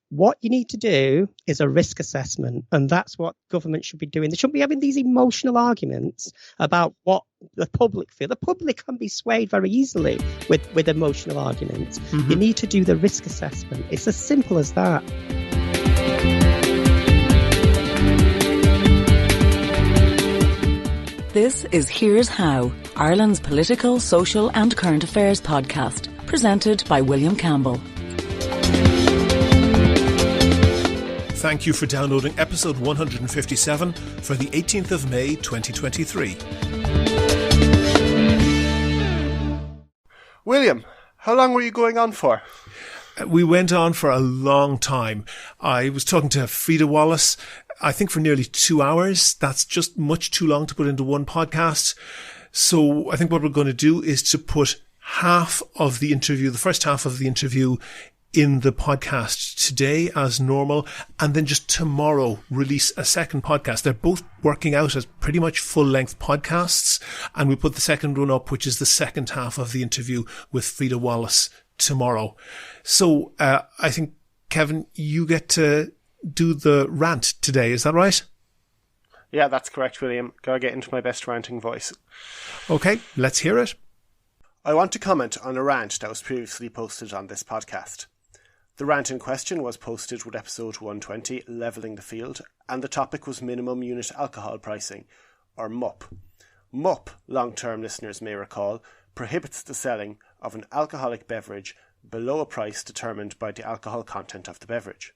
What you need to do is a risk assessment, and that's what government should be doing. They shouldn't be having these emotional arguments about what the public feel. The public can be swayed very easily with emotional arguments. Mm-hmm. You need to do the risk assessment. It's as simple as that. This is Here's How, Ireland's political, social and current affairs podcast, presented by William Campbell. Thank you for downloading episode 157 for the 18th of May 2023. William, how long were you going on for? We went on for a long time. I was talking to Frida Wallace, I think for nearly 2 hours. That's just much too long to put into one podcast. So I think what we're going to do is to put half of the interview, the first half of the interview, in the podcast today as normal, and then just tomorrow release a second podcast. They're both working out as pretty much full-length podcasts, and we put the second one up, which is the second half of the interview with Frida Wallace tomorrow. So I think, Kevin, you get to do the rant today, is that right? Yeah, that's correct, William. Gotta get into my best ranting voice. Okay, let's hear it. I want to comment on a rant that was previously posted on this podcast. The rant in question was posted with episode 120, Levelling the Field, and the topic was minimum unit alcohol pricing, or MUP. MUP, long-term listeners may recall, prohibits the selling of an alcoholic beverage below a price determined by the alcohol content of the beverage.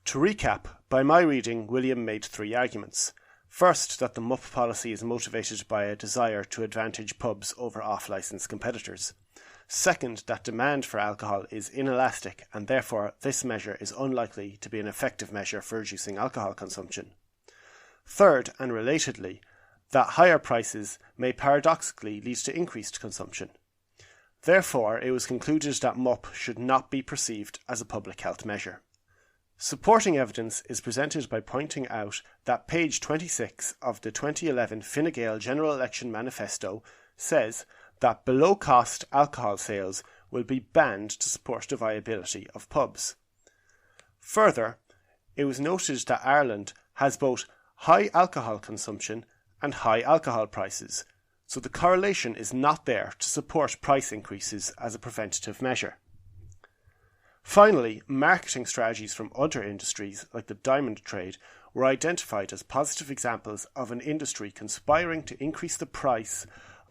To recap, by my reading, William made three arguments. First, that the MUP policy is motivated by a desire to advantage pubs over off-licence competitors. Second, that demand for alcohol is inelastic and therefore this measure is unlikely to be an effective measure for reducing alcohol consumption. Third, and relatedly, that higher prices may paradoxically lead to increased consumption. Therefore, it was concluded that MUP should not be perceived as a public health measure. Supporting evidence is presented by pointing out that page 26 of the 2011 Fine Gael General Election Manifesto says that below-cost alcohol sales will be banned to support the viability of pubs. Further, it was noted that Ireland has both high alcohol consumption and high alcohol prices, so the correlation is not there to support price increases as a preventative measure. Finally, marketing strategies from other industries, like the diamond trade, were identified as positive examples of an industry conspiring to increase the price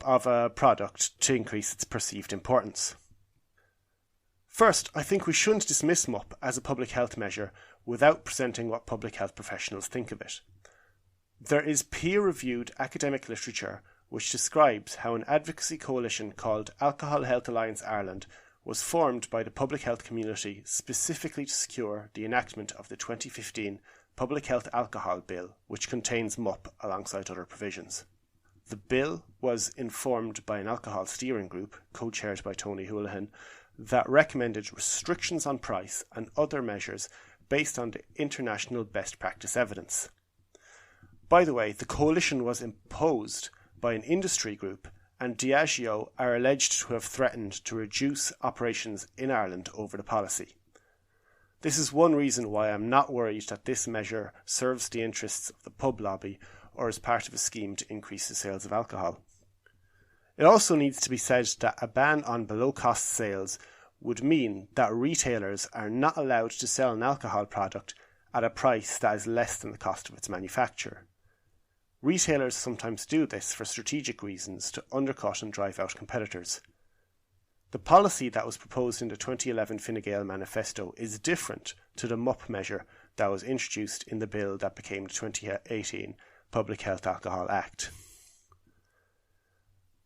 of a product to increase its perceived importance. First, I think we shouldn't dismiss MUP as a public health measure without presenting what public health professionals think of it. There is peer-reviewed academic literature which describes how an advocacy coalition called Alcohol Health Alliance Ireland was formed by the public health community specifically to secure the enactment of the 2015 Public Health Alcohol Bill, which contains MUP alongside other provisions. The bill was informed by an alcohol steering group, co-chaired by Tony Houlihan, that recommended restrictions on price and other measures based on the international best practice evidence. By the way, the coalition was imposed by an industry group, and Diageo are alleged to have threatened to reduce operations in Ireland over the policy. This is one reason why I'm not worried that this measure serves the interests of the pub lobby or is part of a scheme to increase the sales of alcohol. It also needs to be said that a ban on below-cost sales would mean that retailers are not allowed to sell an alcohol product at a price that is less than the cost of its manufacture. Retailers sometimes do this for strategic reasons to undercut and drive out competitors. The policy that was proposed in the 2011 Fine Gael manifesto is different to the MUP measure that was introduced in the bill that became the 2018 Public Health Alcohol Act.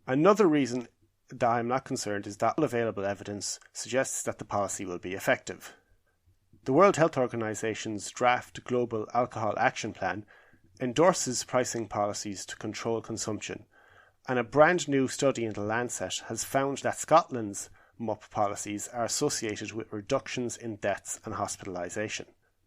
Another reason that I'm not concerned is that all available evidence suggests that the policy will be effective. The World Health Organization's draft Global Alcohol Action Plan endorses pricing policies to control consumption, and a brand new study in The Lancet has found that Scotland's MUP policies are associated with reductions in deaths and hospitalisation.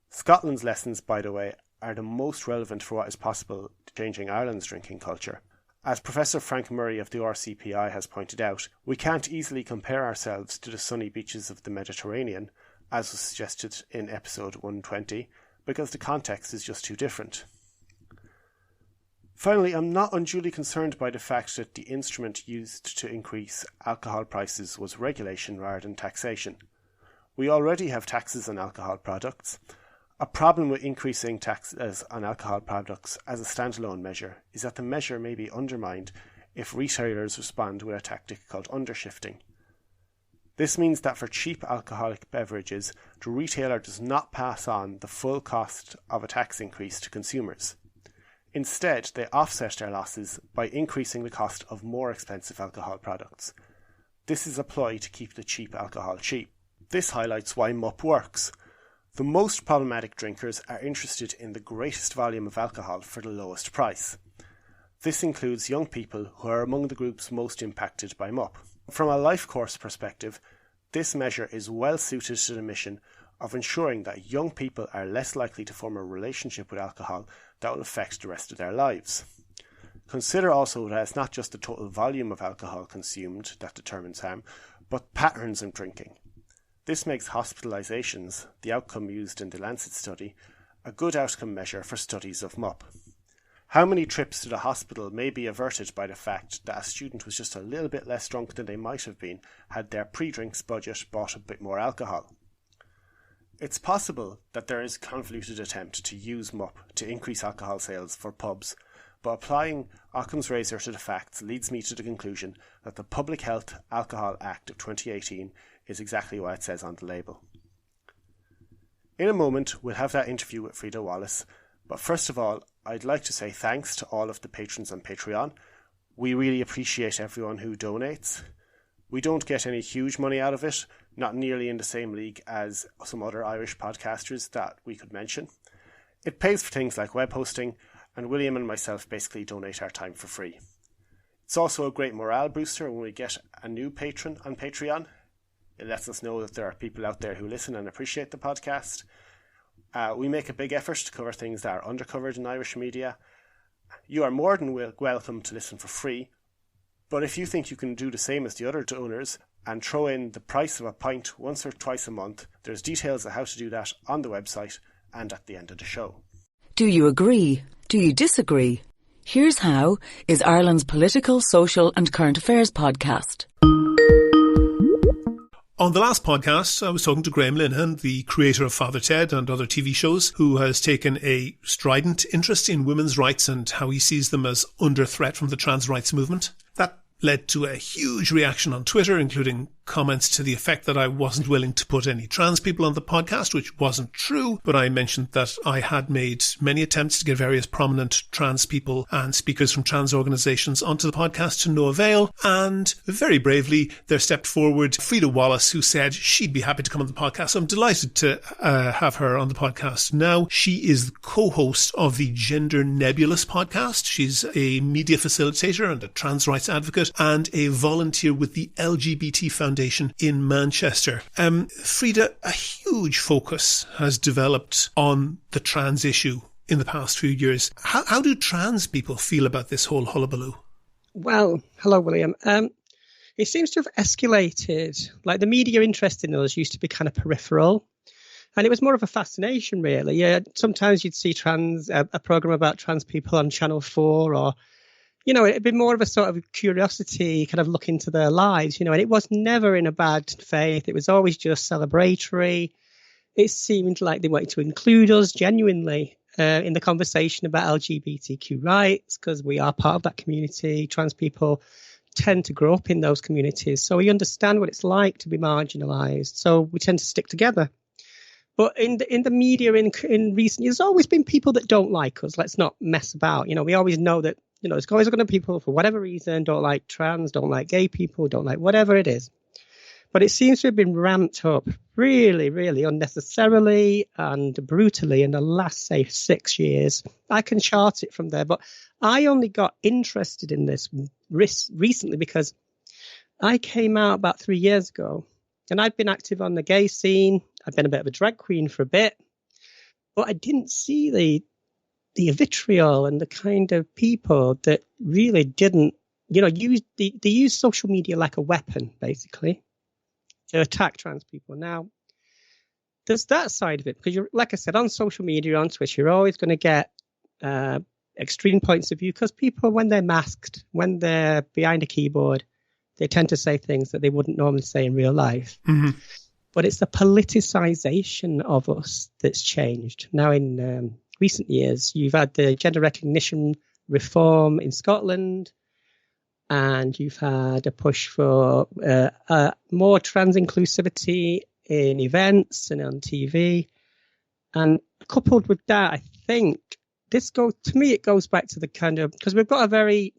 Scotland's lessons, by the way, are the most relevant for what is possible changing Ireland's drinking culture. As Professor Frank Murray of the RCPI has pointed out, we can't easily compare ourselves to the sunny beaches of the Mediterranean, as was suggested in episode 120, because the context is just too different. Finally, I'm not unduly concerned by the fact that the instrument used to increase alcohol prices was regulation rather than taxation. We already have taxes on alcohol products. A problem with increasing taxes on alcohol products as a standalone measure is that the measure may be undermined if retailers respond with a tactic called undershifting. This means that for cheap alcoholic beverages, the retailer does not pass on the full cost of a tax increase to consumers. Instead, they offset their losses by increasing the cost of more expensive alcohol products. This is a ploy to keep the cheap alcohol cheap. This highlights why MUP works. The most problematic drinkers are interested in the greatest volume of alcohol for the lowest price. This includes young people who are among the groups most impacted by MUP. From a life course perspective, this measure is well suited to the mission of ensuring that young people are less likely to form a relationship with alcohol that will affect the rest of their lives. Consider also that it's not just the total volume of alcohol consumed that determines harm, but patterns of drinking. This makes hospitalizations, the outcome used in the Lancet study, a good outcome measure for studies of MUP. How many trips to the hospital may be averted by the fact that a student was just a little bit less drunk than they might have been had their pre-drinks budget bought a bit more alcohol? It's possible that there is a convoluted attempt to use MUP to increase alcohol sales for pubs, but applying Occam's razor to the facts leads me to the conclusion that the Public Health Alcohol Act of 2018 is exactly what it says on the label. In a moment, we'll have that interview with Frida Wallace, but first of all, I'd like to say thanks to all of the patrons on Patreon. We really appreciate everyone who donates. We don't get any huge money out of it, not nearly in the same league as some other Irish podcasters that we could mention. It pays for things like web hosting, and William and myself basically donate our time for free. It's also a great morale booster when we get a new patron on Patreon. It lets us know that there are people out there who listen and appreciate the podcast. We make a big effort to cover things that are undercovered in Irish media. You are more than welcome to listen for free, but if you think you can do the same as the other donors and throw in the price of a pint once or twice a month, there's details of how to do that on the website and at the end of the show. Do you agree? Do you disagree? Here's How is Ireland's political, social and current affairs podcast. On the last podcast, I was talking to Graham Linehan, the creator of Father Ted and other TV shows, who has taken a strident interest in women's rights and how he sees them as under threat from the trans rights movement. That led to a huge reaction on Twitter, including comments to the effect that I wasn't willing to put any trans people on the podcast, which wasn't true, but I mentioned that I had made many attempts to get various prominent trans people and speakers from trans organisations onto the podcast to no avail, and very bravely there stepped forward Frida Wallace, who said she'd be happy to come on the podcast. So I'm delighted to have her on the podcast now. She is the co-host of the Gender Nebulous podcast. She's a media facilitator and a trans rights advocate and a volunteer with the LGBT Foundation in Manchester. Frida, a huge focus has developed on the trans issue in the past few years. How do trans people feel about this whole hullabaloo? Well, hello, William. It seems to have escalated. Like, the media interest in us used to be kind of peripheral, and it was more of a fascination, really. Yeah, sometimes you'd see a program about trans people on Channel 4, or it'd be more of a sort of curiosity, kind of look into their lives, and it was never in a bad faith. It was always just celebratory. It seemed like they wanted to include us genuinely in the conversation about LGBTQ rights, because we are part of that community. Trans people tend to grow up in those communities, so we understand what it's like to be marginalised. So we tend to stick together. But in the media in recent years, there's always been people that don't like us. Let's not mess about. We always know that there's always going to be people, for whatever reason, don't like trans, don't like gay people, don't like whatever it is. But it seems to have been ramped up really, really unnecessarily and brutally in the last, say, 6 years. I can chart it from there. But I only got interested in this recently because I came out about 3 years ago, and I'd been active on the gay scene. I'd been a bit of a drag queen for a bit, but I didn't see the vitriol and the kind of people that really didn't, they use social media like a weapon, basically, to attack trans people. Now, there's that side of it, because you're, like I said, on social media, on Twitter, you're always going to get extreme points of view, because people, when they're masked, when they're behind a keyboard, they tend to say things that they wouldn't normally say in real life. Mm-hmm. But it's the politicization of us that's changed. Now, in recent years, you've had the gender recognition reform in Scotland, and you've had a push for more trans inclusivity in events and on TV. And coupled with that, I think it goes back to the kind of, because we've got a very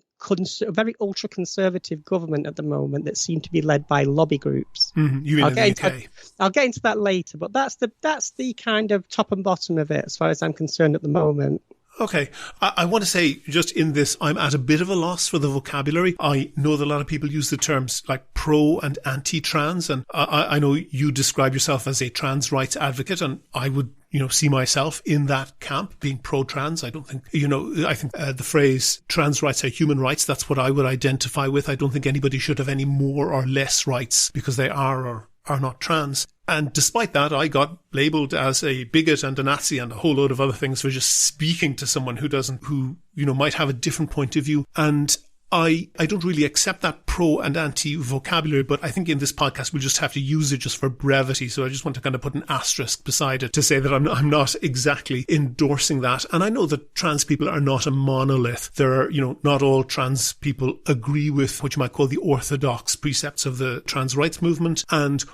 ultra conservative government at the moment that seem to be led by lobby groups. Mm-hmm. You mean in the UK? I'll get into that later, but that's the kind of top and bottom of it as far as I'm concerned at the moment. Okay. I want to say, just in this, I'm at a bit of a loss for the vocabulary. I know that a lot of people use the terms like pro and anti-trans, and I know you describe yourself as a trans rights advocate, and I would, see myself in that camp, being pro-trans. I don't think, I think the phrase trans rights are human rights, that's what I would identify with. I don't think anybody should have any more or less rights because they are or are not trans. And despite that, I got labelled as a bigot and a Nazi and a whole load of other things for just speaking to someone who might have a different point of view. And I don't really accept that pro and anti vocabulary, but I think in this podcast we'll just have to use it just for brevity. So I just want to kind of put an asterisk beside it to say that I'm not exactly endorsing that. And I know that trans people are not a monolith. There are, not all trans people agree with what you might call the orthodox precepts of the trans rights movement, and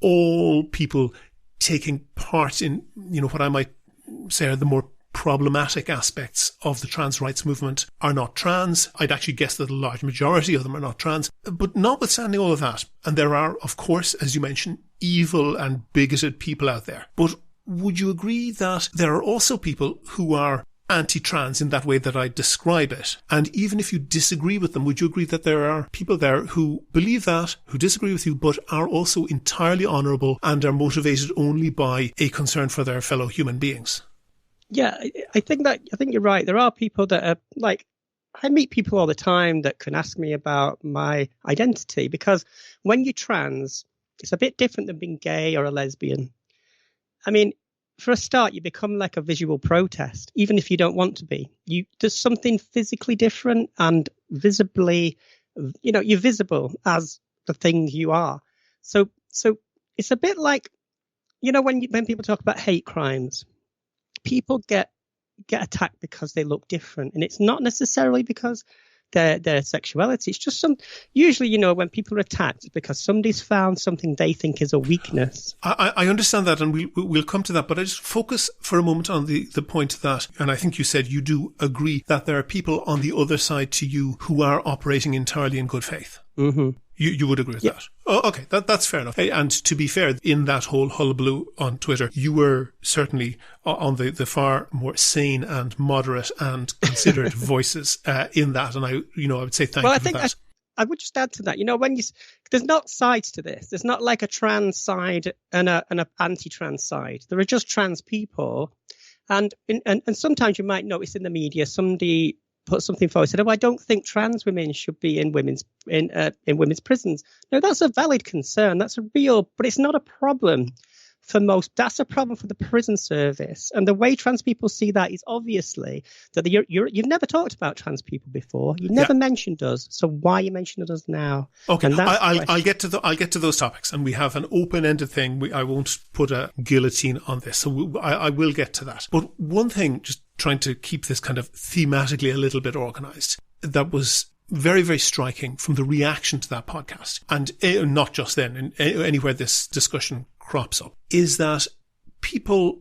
all people taking part in, what I might say are the more problematic aspects of the trans rights movement are not trans. I'd actually guess that a large majority of them are not trans. But notwithstanding all of that, and there are, of course, as you mentioned, evil and bigoted people out there. But would you agree that there are also people who are anti-trans in that way that I describe it? And even if you disagree with them, would you agree that there are people there who believe that, who disagree with you, but are also entirely honourable and are motivated only by a concern for their fellow human beings? Yeah, I think you're right. There are people that are like, I meet people all the time that can ask me about my identity, because when you're trans, it's a bit different than being gay or a lesbian. I mean, for a start, you become like a visual protest, even if you don't want to be. There's something physically different and visibly, you're visible as the thing you are. So it's a bit like, when people talk about hate crimes, people get attacked because they look different, and it's not necessarily because their sexuality. It's just usually, when people are attacked, it's because somebody's found something they think is a weakness. I understand that, and we'll come to that, but I just focus for a moment on the point that, and I think you said you do agree that there are people on the other side to you who are operating entirely in good faith. Mm-hmm. You would agree with that? Oh, okay. That's fair enough. And to be fair, in that whole hullabaloo on Twitter, you were certainly on the far more sane and moderate and considered voices in that. And I would say thank you for that. I would just add to that, there's not sides to this. There's not like a trans side and an anti-trans side. There are just trans people. And sometimes you might notice in the media, somebody put something forward, said, I don't think trans women should be in women's prisons. No, that's a valid concern. That's a real, but it's not a problem for most. That's a problem for the prison service. And the way trans people see that is obviously that you've never talked about trans people before. You never mentioned us. So why are you mentioning us now? Okay, I'll get to those topics, and we have an open-ended thing. I won't put a guillotine on this, so I will get to that. But one thing, just trying to keep this kind of thematically a little bit organised, that was very, very striking from the reaction to that podcast, and not just then, anywhere this discussion crops up, is that people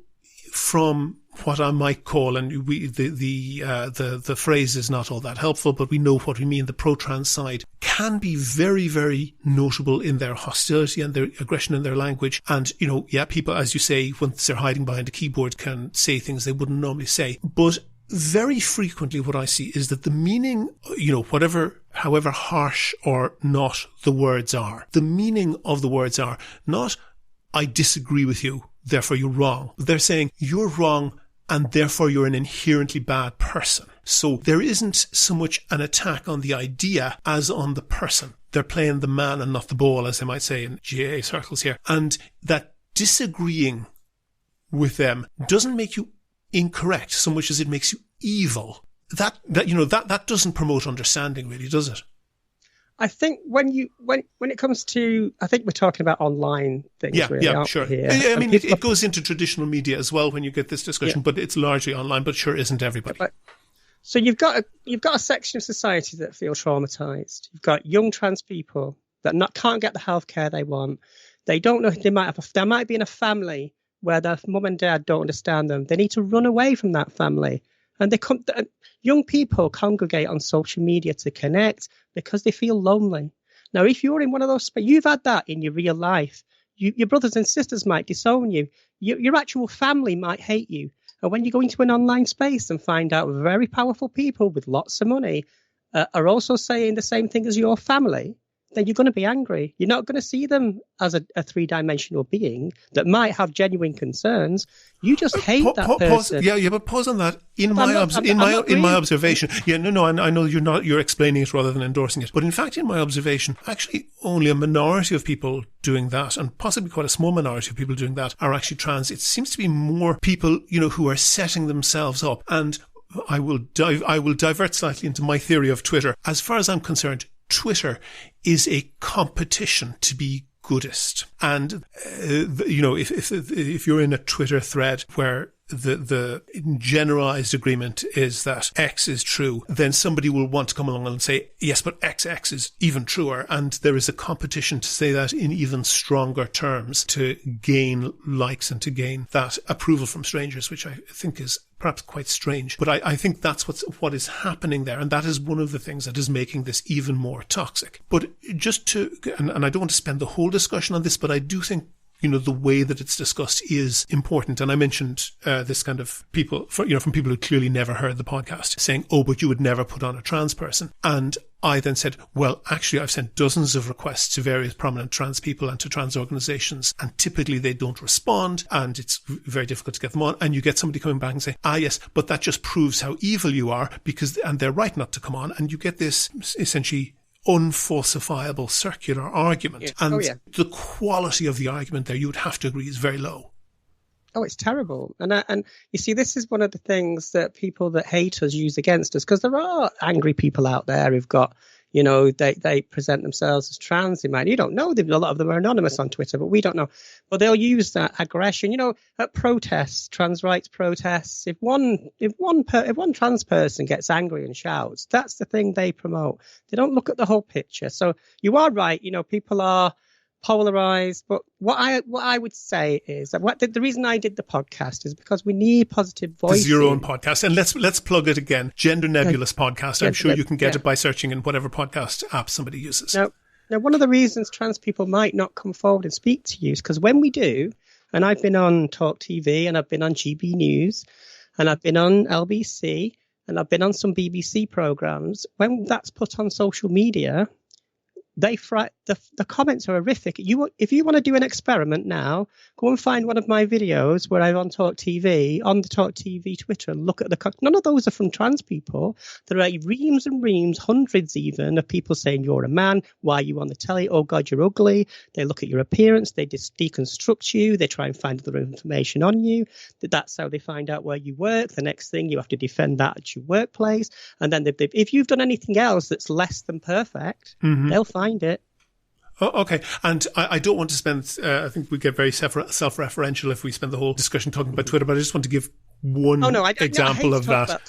from what I might call, and the phrase is not all that helpful, but we know what we mean, the pro-trans side, can be very, very notable in their hostility and their aggression in their language. And, people, as you say, once they're hiding behind a keyboard, can say things they wouldn't normally say. But very frequently what I see is that the meaning, however harsh or not the words are, the meaning of the words are not, I disagree with you, therefore you're wrong. They're saying you're wrong and therefore you're an inherently bad person. So there isn't so much an attack on the idea as on the person. They're playing the man and not the ball, as they might say in GAA circles here. And that disagreeing with them doesn't make you incorrect so much as it makes you evil. That doesn't promote understanding, really, does it? I think when it comes to, I think we're talking about online things. Yeah, really, yeah, sure. Here? I mean, it goes into traditional media as well when you get this discussion, but it's largely online. But sure, isn't everybody? So you've got a section of society that feel traumatized. You've got young trans people that can't get the healthcare they want. They don't know. They might be in a family where their mum and dad don't understand them. They need to run away from that family. And young people congregate on social media to connect because they feel lonely. Now, if you're in one of those, you've had that in your real life. Your brothers and sisters might disown you. Your actual family might hate you. And when you go into an online space and find out very powerful people with lots of money are also saying the same thing as your family, then you're going to be angry. You're not going to see them as a three-dimensional being that might have genuine concerns. You just hate that person. But pause on that. In my observation, I know you're explaining it rather than endorsing it. But in fact, in my observation, actually only a minority of people doing that, and possibly quite a small minority of people doing that, are actually trans. It seems to be more people, who are setting themselves up. And I will divert slightly into my theory of Twitter. As far as I'm concerned, Twitter is a competition to be goodest. And, if you're in a Twitter thread where the generalized agreement is that X is true, then somebody will want to come along and say, yes, but XX is even truer. And there is a competition to say that in even stronger terms to gain likes and to gain that approval from strangers, which I think is perhaps quite strange. But I think that's what is happening there. And that is one of the things that is making this even more toxic. But just and I don't want to spend the whole discussion on this, but I do think the way that it's discussed is important. And I mentioned this kind of people, from people who clearly never heard the podcast, saying, oh, but you would never put on a trans person. And I then said, well, actually, I've sent dozens of requests to various prominent trans people and to trans organizations, and typically they don't respond, and it's very difficult to get them on. And you get somebody coming back and say, yes, but that just proves how evil you are, and they're right not to come on. And you get this essentially unfalsifiable circular argument. Yeah. And the quality of the argument there, you would have to agree, is very low. Oh, it's terrible. And you see, this is one of the things that people that hate us use against us, because there are angry people out there who've got, they present themselves as trans. You don't know them. A lot of them are anonymous on Twitter, but we don't know. But they'll use that aggression. At protests, trans rights protests, if one trans person gets angry and shouts, that's the thing they promote. They don't look at the whole picture. So you are right. People are polarized, but what I would say is that the reason I did the podcast is because we need positive voices. This is your own podcast, and let's plug it again. Gender Nebulous podcast. I'm sure you can get it by searching in whatever podcast app somebody uses. Now, one of the reasons trans people might not come forward and speak to you is because when we do, and I've been on Talk TV, and I've been on GB News, and I've been on LBC, and I've been on some BBC programs. When that's put on social media, the comments are horrific. If you want to do an experiment now, go and find one of my videos where I'm on Talk TV, on the Talk TV Twitter, and look at none of those are from trans people. There are reams and reams, hundreds even, of people saying you're a man, why are you on the telly? Oh God, you're ugly. They look at your appearance, they deconstruct you, they try and find other information on you. That's how they find out where you work. The next thing, you have to defend that at your workplace. And then if you've done anything else that's less than perfect, they'll find it. Oh, okay. And I don't want to spend, I think we get very self-referential if we spend the whole discussion talking about Twitter, but I just want to give one example of that.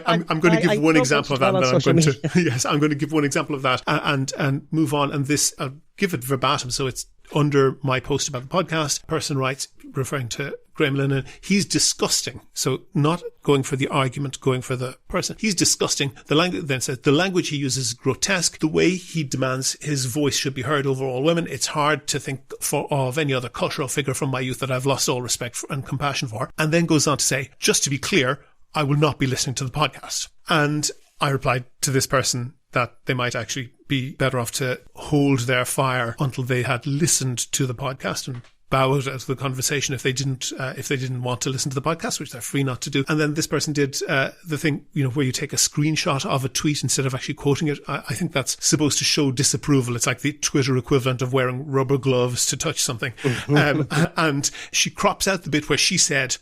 I'm going to give one example of that. I'm going to give one example of that and move on. And this, I'll give it verbatim. So it's under my post about the podcast. Person writes, referring to Graham Lennon, he's disgusting. So not going for the argument, going for the person. He's disgusting. The language then says the language he uses is grotesque. The way he demands his voice should be heard over all women. It's hard to think of any other cultural figure from my youth that I've lost all respect for and compassion for. And then goes on to say, just to be clear, I will not be listening to the podcast. And I replied to this person that they might actually be better off to hold their fire until they had listened to the podcast and bow out of the conversation if they didn't want to listen to the podcast, which they're free not to do. And then this person did the thing, where you take a screenshot of a tweet instead of actually quoting it. I think that's supposed to show disapproval. It's like the Twitter equivalent of wearing rubber gloves to touch something. And she crops out the bit where she said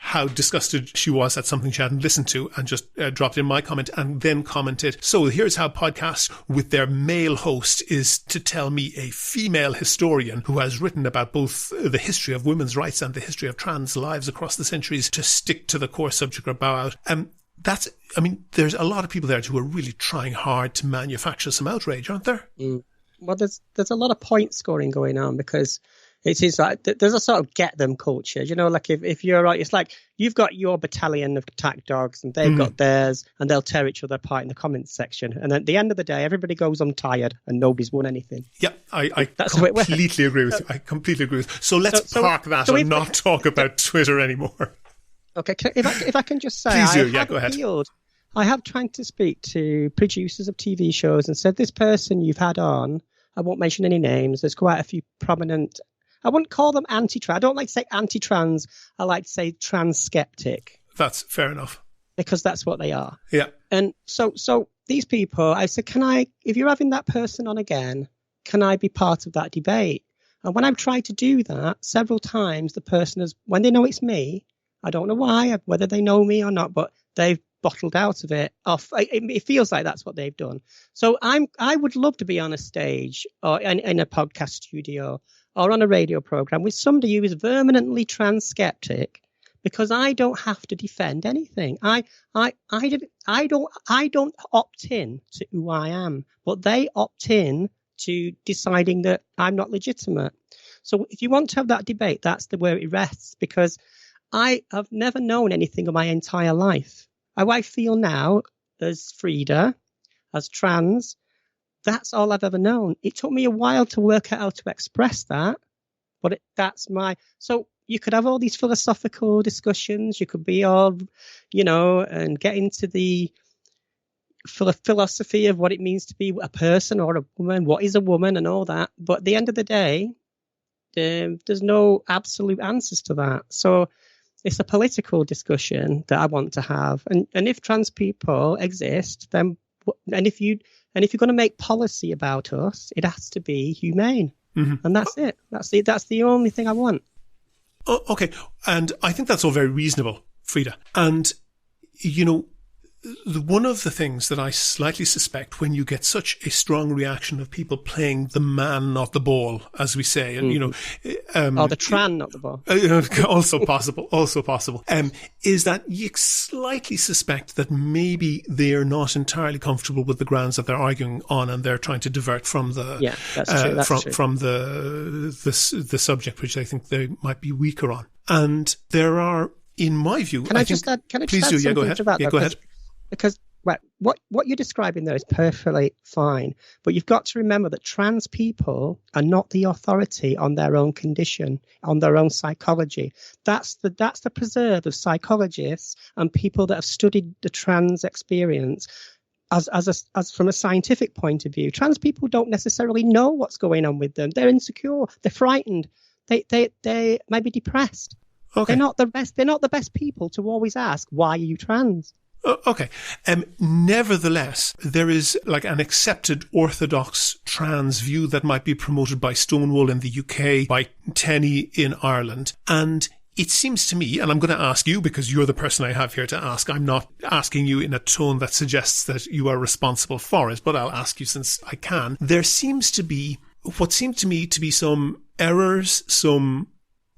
how disgusted she was at something she hadn't listened to, and just dropped in my comment, and then commented, so here's how podcasts with their male host is to tell me, a female historian who has written about both the history of women's rights and the history of trans lives across the centuries, to stick to the core subject or bow out. There's a lot of people there who are really trying hard to manufacture some outrage, aren't there? Well, there's a lot of point scoring going on, because it is like there's a sort of get them culture, like if you're right, it's like you've got your battalion of attack dogs and they've got theirs, and they'll tear each other apart in the comments section. And at the end of the day, everybody goes, I'm tired, and nobody's won anything. Yeah, I completely agree with you. I completely agree with you. So let's park that and not talk about Twitter anymore. Okay, if I can just say, please do. Yeah, go ahead. I have tried to speak to producers of TV shows and said, this person you've had on, I won't mention any names, there's quite a few prominent, I wouldn't call them anti-trans. I don't like to say anti-trans. I like to say trans-skeptic. That's fair enough. Because that's what they are. Yeah. And so these people, I said, if you're having that person on again, can I be part of that debate? And when I've tried to do that several times, the person has, when they know it's me, I don't know why, whether they know me or not, but they've bottled out of it. It feels like that's what they've done. So I would love to be on a stage or in a podcast studio or on a radio program with somebody who is vehemently trans-skeptic, because I don't have to defend anything. I don't opt in to who I am, but they opt in to deciding that I'm not legitimate. So if you want to have that debate, that's where it rests, because I have never known anything of my entire life. How I feel now as Frida, as trans, that's all I've ever known. It took me a while to work out how to express that, but so you could have all these philosophical discussions. You could be all, and get into the philosophy of what it means to be a person or a woman, what is a woman and all that. But at the end of the day, there's no absolute answers to that. So it's a political discussion that I want to have. And if trans people exist, then, and if you're going to make policy about us, it has to be humane. Mm-hmm. And that's it. That's the only thing I want. Oh, okay. And I think that's all very reasonable, Frida. And, one of the things that I slightly suspect when you get such a strong reaction of people playing the man, not the ball, as we say, and, the tran, not the ball. Also possible, is that you slightly suspect that maybe they're not entirely comfortable with the grounds that they're arguing on, and they're trying to divert from the, from the subject, which I think they might be weaker on. And there are, in my view, Can I just add something go ahead. to that? Yeah, go ahead. Because what you're describing there is perfectly fine, but you've got to remember that trans people are not the authority on their own condition, on their own psychology. That's the preserve of psychologists and people that have studied the trans experience. As from a scientific point of view, trans people don't necessarily know what's going on with them. They're insecure. They're frightened. They may be depressed. Okay. They're not the best people to always ask, why are you trans? Okay. Nevertheless, there is like an accepted orthodox trans view that might be promoted by Stonewall in the UK, by Tenny in Ireland. And it seems to me, and I'm going to ask you because you're the person I have here to ask. I'm not asking you in a tone that suggests that you are responsible for it, but I'll ask you since I can. There seems to be what seemed to me to be some errors, some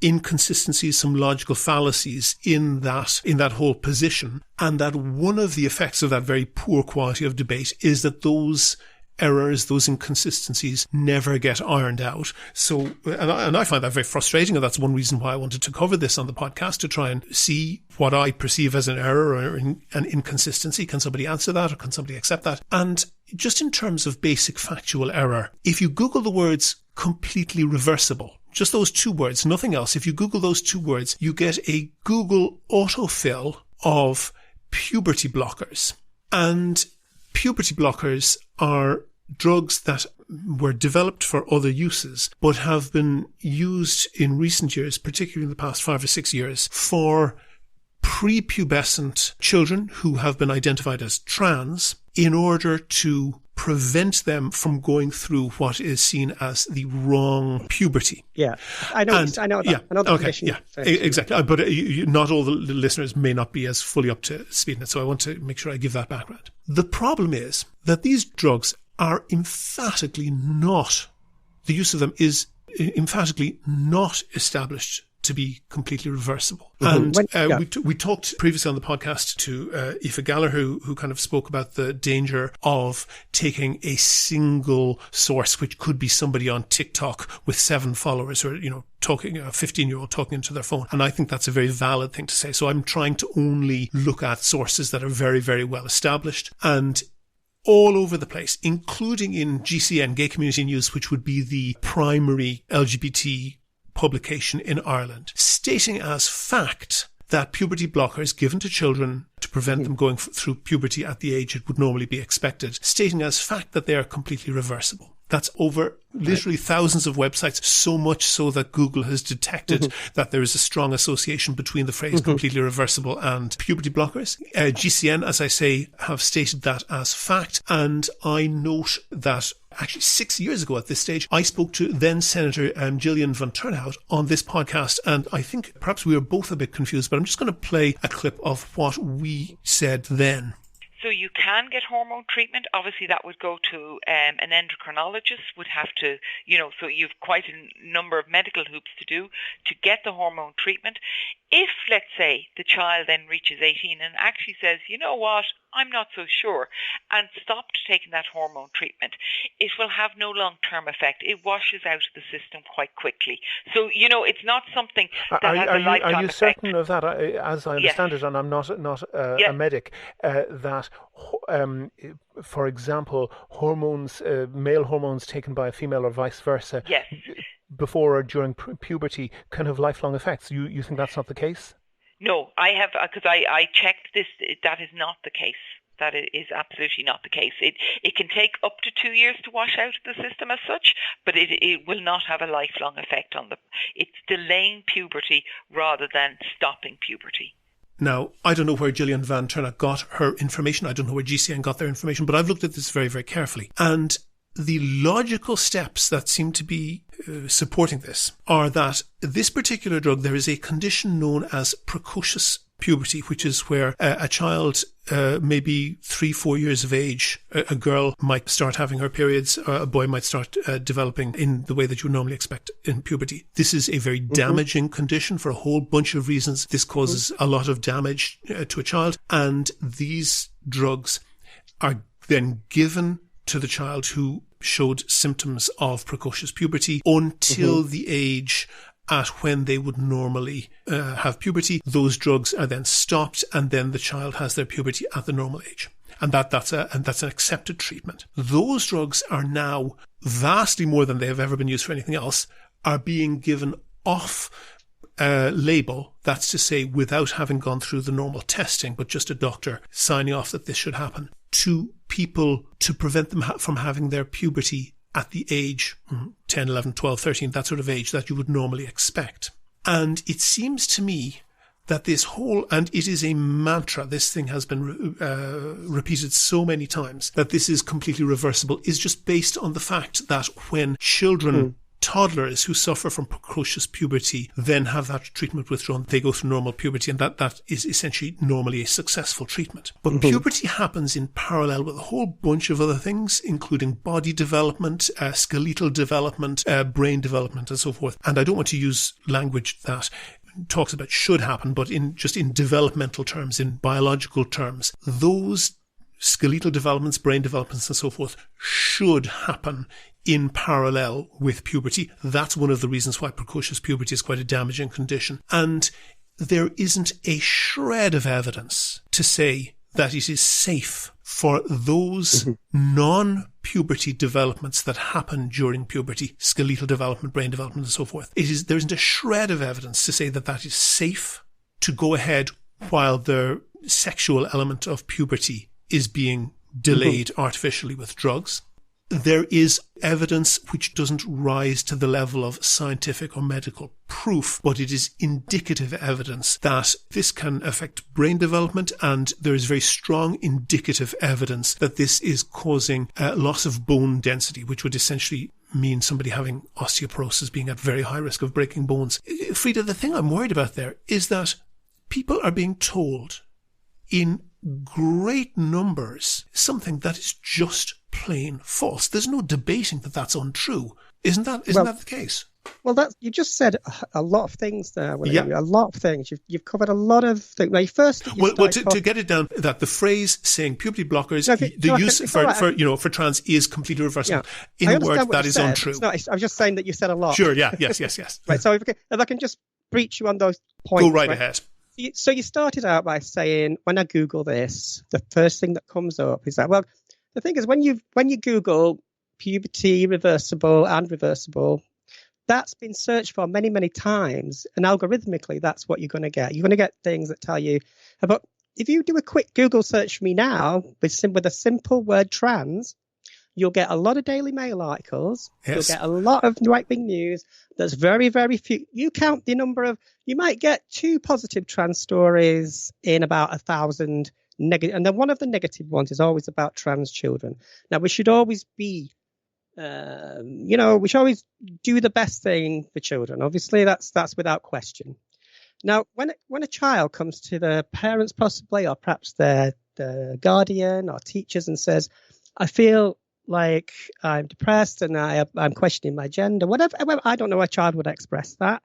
inconsistencies, some logical fallacies in that whole position, and that one of the effects of that very poor quality of debate is that those errors, those inconsistencies never get ironed out. So, and I find that very frustrating, and that's one reason why I wanted to cover this on the podcast, to try and see what I perceive as an error or an inconsistency. Can somebody answer that, or can somebody accept that? And just in terms of basic factual error, if you Google the words completely reversible, just those two words, nothing else. If you Google those two words, you get a Google autofill of puberty blockers. And puberty blockers are drugs that were developed for other uses, but have been used in recent years, particularly in the past 5 or 6 years, for prepubescent children who have been identified as trans in order to prevent them from going through what is seen as the wrong puberty. Yeah, I know that. Yeah, I know the okay, condition. yeah, exactly. But not all the listeners may not be as fully up to speed in it, so I want to make sure I give that background. The problem is that these drugs are emphatically not, the use of them is emphatically not established to be completely reversible. Mm-hmm. And we talked previously on the podcast to Aoife Galler, who kind of spoke about the danger of taking a single source, which could be somebody on TikTok with 7 followers, or, talking, a 15-year-old talking into their phone. And I think that's a very valid thing to say. So I'm trying to only look at sources that are very, very well established and all over the place, including in GCN, Gay Community News, which would be the primary LGBT publication in Ireland, stating as fact that puberty blockers given to children to prevent them going through puberty at the age it would normally be expected, stating as fact that they are completely reversible. That's over literally thousands of websites, so much so that Google has detected that there is a strong association between the phrase completely reversible and puberty blockers. GCN, as I say, have stated that as fact. And I note that actually 6 years ago at this stage, I spoke to then Senator Gillian Van Turnhout on this podcast. And I think perhaps we were both a bit confused, but I'm just going to play a clip of what we said then. So you can get hormone treatment. Obviously, that would go to an endocrinologist, would have to, so you've quite a number of medical hoops to do to get the hormone treatment. If, let's say, the child then reaches 18 and actually says, you know what, I'm not so sure, and stopped taking that hormone treatment, it will have no long-term effect. It washes out of the system quite quickly. So, it's not something that has a lifetime effect. Are you certain of that? As I understand it, and I'm not a medic, that, for example, hormones, male hormones taken by a female or vice versa, before or during puberty can have lifelong effects. You think that's not the case? No, I have, because I checked this. That is not the case. That is absolutely not the case. It can take up to 2 years to wash out of the system as such, but it will not have a lifelong effect on it's delaying puberty rather than stopping puberty. Now, I don't know where Gillian Van Turnhout got her information. I don't know where GCN got their information, but I've looked at this very, very carefully. And the logical steps that seem to be supporting this are that this particular drug, there is a condition known as precocious puberty, which is where a child, maybe 3-4 years of age, a girl might start having her periods, a boy might start developing in the way that you would normally expect in puberty. This is a very damaging condition for a whole bunch of reasons. This causes a lot of damage to a child, and these drugs are then given to the child who showed symptoms of precocious puberty until the age at when they would normally have puberty. Those drugs are then stopped, and then the child has their puberty at the normal age. And that's an accepted treatment. Those drugs are now vastly more than they have ever been used for anything else, are being given off label, that's to say without having gone through the normal testing, but just a doctor signing off that this should happen, to people to prevent them from having their puberty at the age 10, 11, 12, 13, that sort of age that you would normally expect. And it seems to me that this whole, and it is a mantra, this thing has been repeated so many times, that this is completely reversible, is just based on the fact that when children, toddlers who suffer from precocious puberty then have that treatment withdrawn, they go through normal puberty, and that is essentially normally a successful treatment. But puberty happens in parallel with a whole bunch of other things, including body development, skeletal development, brain development, and so forth. And I don't want to use language that talks about should happen, but in developmental terms, in biological terms, those skeletal developments, brain developments, and so forth should happen in parallel with puberty. That's one of the reasons why precocious puberty is quite a damaging condition. And there isn't a shred of evidence to say that it is safe for those non-puberty developments that happen during puberty, skeletal development, brain development, and so forth. There isn't a shred of evidence to say that that is safe to go ahead while the sexual element of puberty is being delayed artificially with drugs. there is evidence which doesn't rise to the level of scientific or medical proof, but it is indicative evidence that this can affect brain development, and there is very strong indicative evidence that this is causing loss of bone density, which would essentially mean somebody having osteoporosis, being at very high risk of breaking bones. Frida, the thing I'm worried about there is that people are being told in great numbers something that is just plain false. There's no debating that that's untrue. Isn't that the case? Well, you just said a lot of things there. Yeah. A lot of things. You've covered a lot of things. Now, to get it down, that the phrase saying puberty blockers, for trans is completely reversible. Yeah. In a word, that is untrue. I was just saying that you said a lot. Sure. Yeah. Yes. Right. So if I can just breach you on those points. Go right ahead. So you started out by saying, when I Google this, the first thing that comes up is that, well, the thing is, when you Google puberty reversible, that's been searched for many, many times, and algorithmically, that's what you're going to get. You're going to get things that tell you about. If you do a quick Google search for me now with a simple word trans, you'll get a lot of Daily Mail articles. Yes. You'll get a lot of right-wing news. There's very, very few. You count the number of. You might get 2 positive trans stories in about 1,000 negative, and then one of the negative ones is always about trans children. Now, we should always be. We should always do the best thing for children. Obviously, that's without question. Now, when a child comes to their parents, possibly, or perhaps their guardian or teachers, and says, "I feel like I'm depressed and I'm questioning my gender," whatever. I don't know a child would express that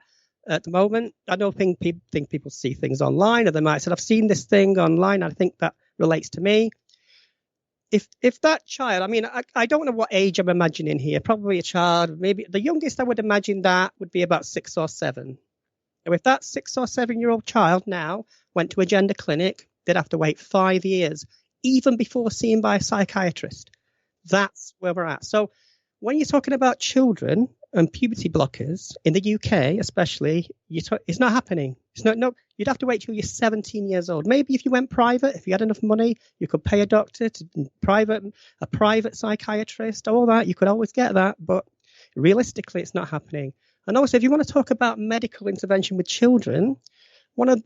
at the moment. I don't think people see things online, or they might say, "I've seen this thing online. I think that relates to me." If that child, I mean, I don't know what age I'm imagining here, probably a child, maybe the youngest I would imagine that would be about 6 or 7. And if that 6 or 7-year-old child now went to a gender clinic, they'd have to wait 5 years, even before seen by a psychiatrist. That's where we're at. So when you're talking about children and puberty blockers in the UK, especially, it's not happening. You'd have to wait till you're 17 years old. Maybe if you went private, if you had enough money, you could pay a doctor a private psychiatrist, all that. You could always get that, but realistically, it's not happening. And also, if you want to talk about medical intervention with children, when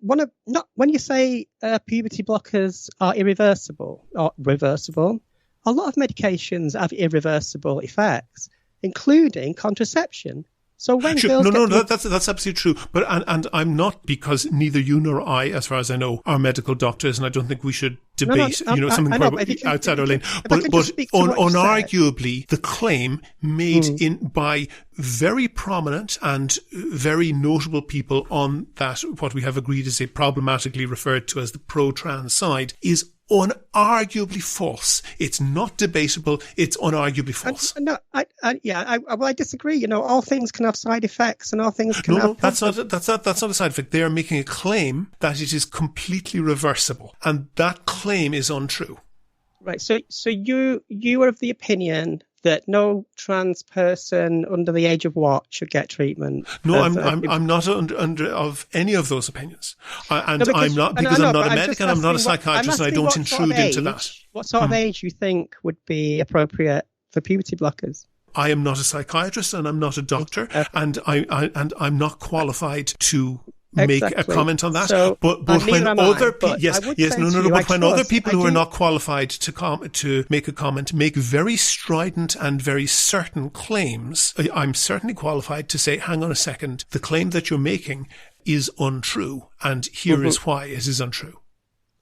you say puberty blockers are irreversible or reversible, a lot of medications have irreversible effects, including contraception. So when that's absolutely true. But and I'm not, because neither you nor I, as far as I know, are medical doctors, and I don't think we should debate something outside our lane. But unarguably, the claim made by very prominent and very notable people on that, what we have agreed is a problematically referred to as the pro-trans side, is unarguably false. It's not debatable. It's unarguably false. I disagree. All things can have side effects, and all things can have. That's not a side effect. They are making a claim that it is completely reversible, and that claim is untrue. Right. So you are of the opinion that no trans person under the age of what should get treatment? No, I'm not under of any of those opinions, I'm not a medic and I'm not a psychiatrist, and I don't intrude into that. What sort of age you think would be appropriate for puberty blockers? I am not a psychiatrist and I'm not a doctor, and I'm not qualified to make a comment on that. So, but when other people who are not qualified to make a comment make very strident and very certain claims, I'm certainly qualified to say, hang on a second, the claim that you're making is untrue, and here is why it is untrue.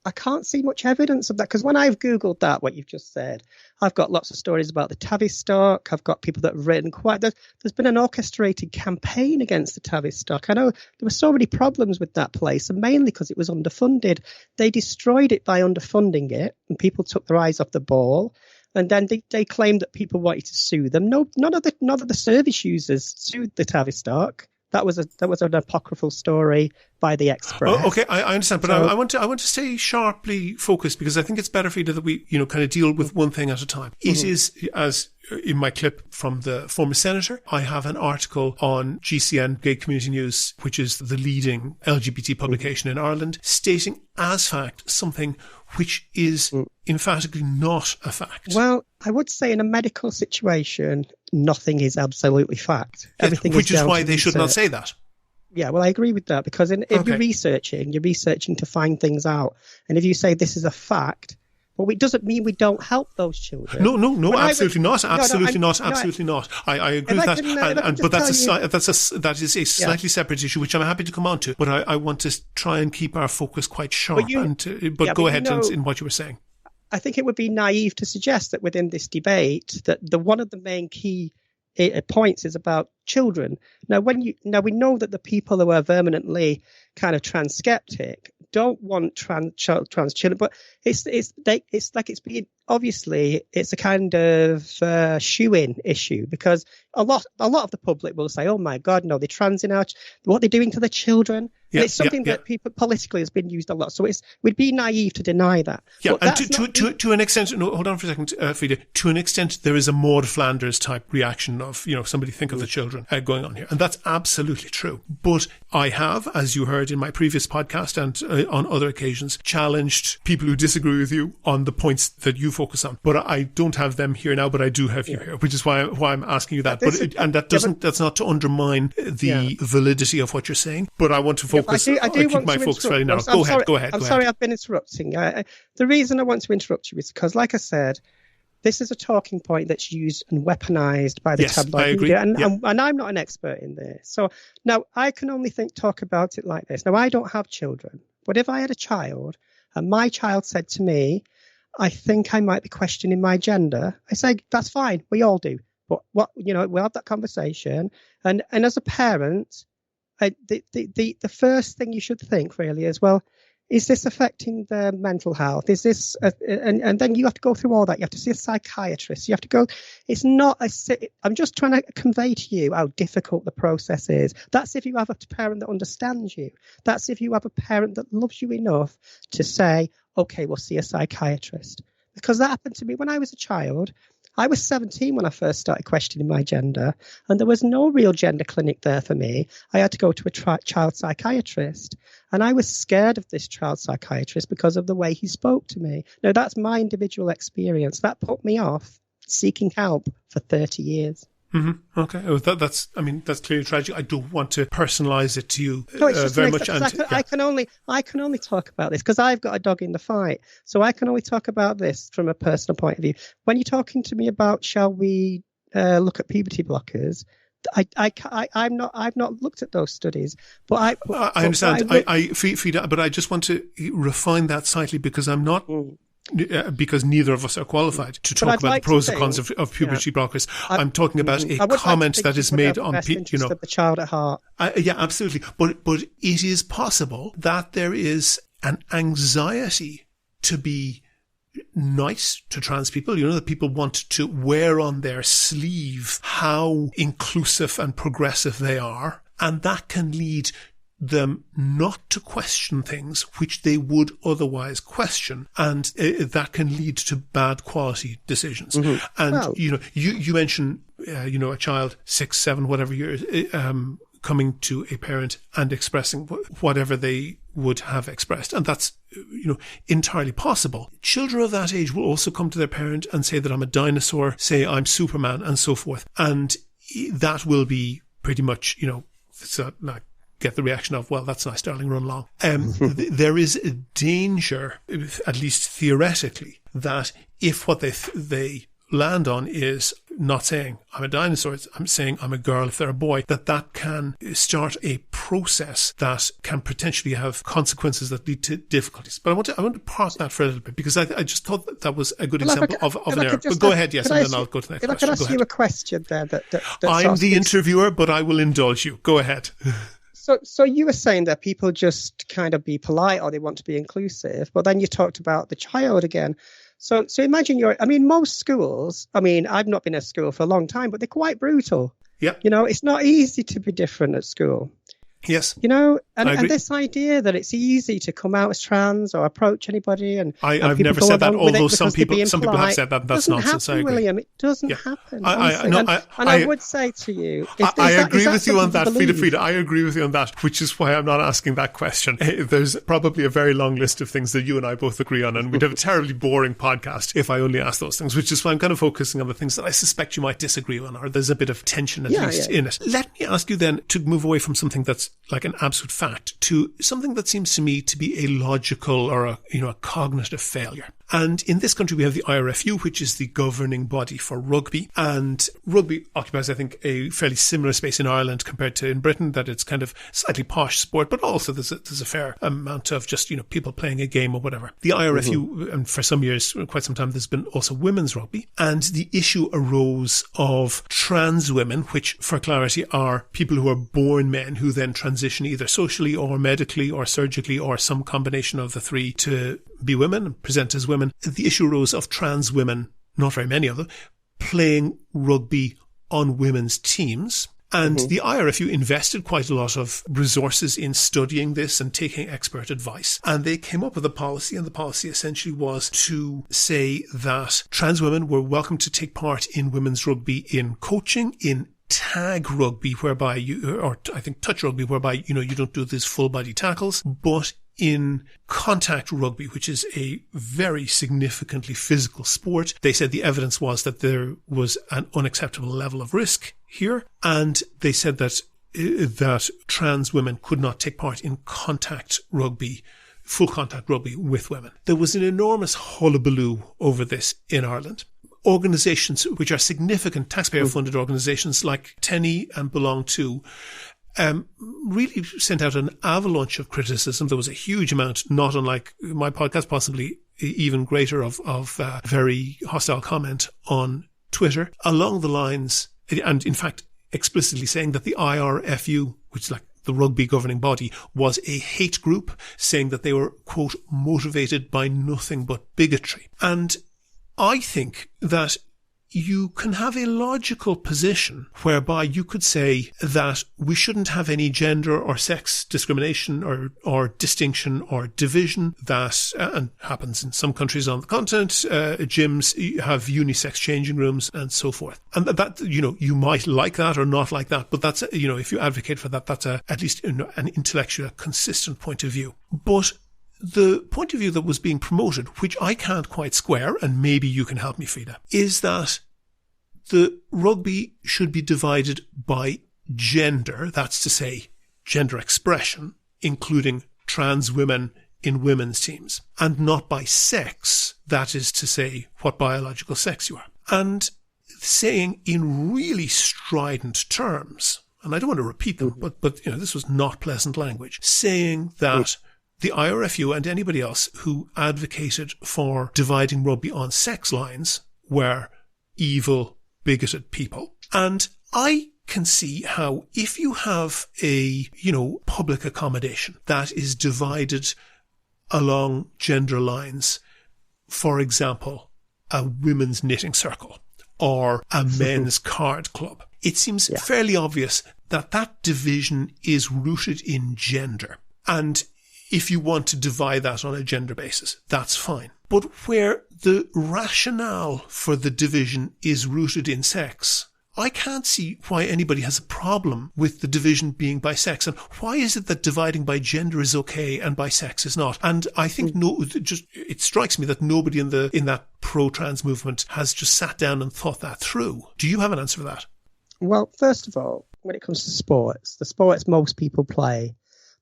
I can't see much evidence of that, because when I've Googled that, what you've just said, I've got lots of stories about the Tavistock. I've got people that have written there's been an orchestrated campaign against the Tavistock. I know there were so many problems with that place, and mainly because it was underfunded. They destroyed it by underfunding it, and people took their eyes off the ball. And then they claimed that people wanted to sue them. No, none of the service users sued the Tavistock. That was an apocryphal story by the Express. Oh, okay, I understand, but I want to stay sharply focused, because I think it's better for you that we kind of deal with one thing at a time. It is, as in my clip from the former senator, I have an article on GCN, Gay Community News, which is the leading LGBT publication in Ireland, stating as fact something which is emphatically not a fact. Well, I would say in a medical situation, nothing is absolutely fact. Everything which is why they should not say that. Yeah, well, I agree with that, because if you're researching to find things out. And if you say this is a fact, well, it doesn't mean we don't help those children. No, absolutely not. Absolutely not. I agree with that. But that is a slightly separate issue, which I'm happy to come on to. But I want to try and keep our focus quite sharp. But go ahead in what you were saying. I think it would be naive to suggest that within this debate that one of the main key points is about children. Now, we know that the people who are vehemently kind of trans skeptic don't want trans children, but it's a kind of shoe-in issue, because a lot of the public will say, "Oh my God, no, they're trans in what they're doing to the children." And it's something that people politically has been used a lot. So we'd be naive to deny that. Yeah, and to an extent, no, hold on for a second, Frida. To an extent, there is a Maud Flanders type reaction of, somebody think of the children going on here. And that's absolutely true. But I have, as you heard in my previous podcast and on other occasions, challenged people who disagree with you on the points that you focus on. But I don't have them here now, but I do have you here, which is why I'm asking you that. That's not to undermine the validity of what you're saying, but I want to focus. I keep my focus fairly narrow. Go ahead. I'm sorry, I've been interrupting. The reason I want to interrupt you is because, like I said, this is a talking point that's used and weaponized by the tabloid media, and I'm not an expert in this. So now I can only talk about it like this. Now, I don't have children, but if I had a child and my child said to me, "I think I might be questioning my gender," I say, "That's fine. We all do." But we'll have that conversation, and as a parent, the first thing you should think really is, well, is this affecting their mental health? Is this, and then you have to go through all that. You have to see a psychiatrist. You have to go. It's not I'm just trying to convey to you how difficult the process is. That's if you have a parent that understands you. That's if you have a parent that loves you enough to say, "Okay, we'll see a psychiatrist." Because that happened to me when I was a child. I was 17 when I first started questioning my gender, and there was no real gender clinic there for me. I had to go to a child psychiatrist, and I was scared of this child psychiatrist because of the way he spoke to me. Now, that's my individual experience. That put me off seeking help for 30 years. Mm-hmm. Okay. Oh, that's clearly tragic. I don't want to personalize it to you very much. I can only talk about this because I've got a dog in the fight. So I can only talk about this from a personal point of view. When you're talking to me about, shall we look at puberty blockers? I've not looked at those studies, but I understand. Frida, but I just want to refine that slightly because I'm not. Because neither of us are qualified to talk about the pros and cons of puberty blockers. I'm talking about a comment that is made on people. The child at heart. Yeah, absolutely. But it is possible that there is an anxiety to be nice to trans people. That people want to wear on their sleeve how inclusive and progressive they are, and that can lead them not to question things which they would otherwise question, and that can lead to bad quality decisions. Mm-hmm. And you mentioned a child 6, 7, whatever years coming to a parent and expressing whatever they would have expressed, and that's entirely possible. Children of that age will also come to their parent and say that I'm a dinosaur, say I'm Superman, and so forth, and that will be pretty much get the reaction of, well, that's nice, darling, run along. There is a danger, at least theoretically, that if what they land on is not saying I'm a dinosaur, I'm saying I'm a girl if they're a boy, that can start a process that can potentially have consequences that lead to difficulties. But I want to park that for a little bit, because I just thought that was a good example of an error. But go ahead, yes, and then I'll go to the next question. If I could ask you a question there. I'm the interviewer, but I will indulge you. Go ahead. So you were saying that people just kind of be polite or they want to be inclusive, but then you talked about the child again. So imagine most schools, I've not been at school for a long time, but they're quite brutal. Yeah. It's not easy to be different at school. Yes. You know, and this idea that it's easy to come out as trans or approach anybody, and I've never said that, although some people have said that. That's nonsense. Happen, I agree. William. It doesn't happen. I would say to you, I agree with you on that, Frida. I agree with you on that, which is why I'm not asking that question. There's probably a very long list of things that you and I both agree on, and we'd have a terribly boring podcast if I only asked those things, which is why I'm kind of focusing on the things that I suspect you might disagree on, or there's a bit of tension at least in it. Let me ask you then to move away from something that's like an absolute fact to something that seems to me to be a logical or a cognitive failure. And in this country, we have the IRFU, which is the governing body for rugby. And rugby occupies, I think, a fairly similar space in Ireland compared to in Britain, that it's kind of slightly posh sport, but also there's a fair amount of just, people playing a game or whatever. The IRFU, and for some years, quite some time, there's been also women's rugby. And the issue arose of trans women, which, for clarity, are people who are born men who then transition either socially or medically or surgically or some combination of the three to be women and present as women. The issue arose of trans women, not very many of them, playing rugby on women's teams. And the IRFU invested quite a lot of resources in studying this and taking expert advice. And they came up with a policy, and the policy essentially was to say that trans women were welcome to take part in women's rugby in coaching, in tag rugby, whereby touch rugby, whereby, you don't do these full body tackles, but in contact rugby, which is a very significantly physical sport, they said the evidence was that there was an unacceptable level of risk here. And they said that trans women could not take part in contact rugby, full contact rugby with women. There was an enormous hullabaloo over this in Ireland. Organisations which are significant taxpayer-funded organisations like TENI and Belong To really sent out an avalanche of criticism. There was a huge amount, not unlike my podcast, possibly even greater, of very hostile comment on Twitter along the lines, and in fact explicitly saying that the IRFU, which is like the rugby governing body, was a hate group, saying that they were, quote, motivated by nothing but bigotry. And I think that you can have a logical position whereby you could say that we shouldn't have any gender or sex discrimination or distinction or division that and happens in some countries on the continent. Gyms have unisex changing rooms and so forth. And that, you might like that or not like that, but that's, if you advocate for that, that's at least an intellectual, consistent point of view. But the point of view that was being promoted, which I can't quite square, and maybe you can help me, Frida, is that the rugby should be divided by gender, that's to say, gender expression, including trans women in women's teams, and not by sex, that is to say, what biological sex you are. And saying in really strident terms, and I don't want to repeat them, but this was not pleasant language, saying that the IRFU and anybody else who advocated for dividing rugby on sex lines were evil, bigoted people. And I can see how if you have a, public accommodation that is divided along gender lines, for example, a women's knitting circle or a men's card club, it seems fairly obvious that that division is rooted in gender. And if you want to divide that on a gender basis, that's fine. But where the rationale for the division is rooted in sex, I can't see why anybody has a problem with the division being by sex. And why is it that dividing by gender is okay and by sex is not? And I think it strikes me that nobody in that pro-trans movement has just sat down and thought that through. Do you have an answer for that? Well, first of all, when it comes to sports, the sports most people play,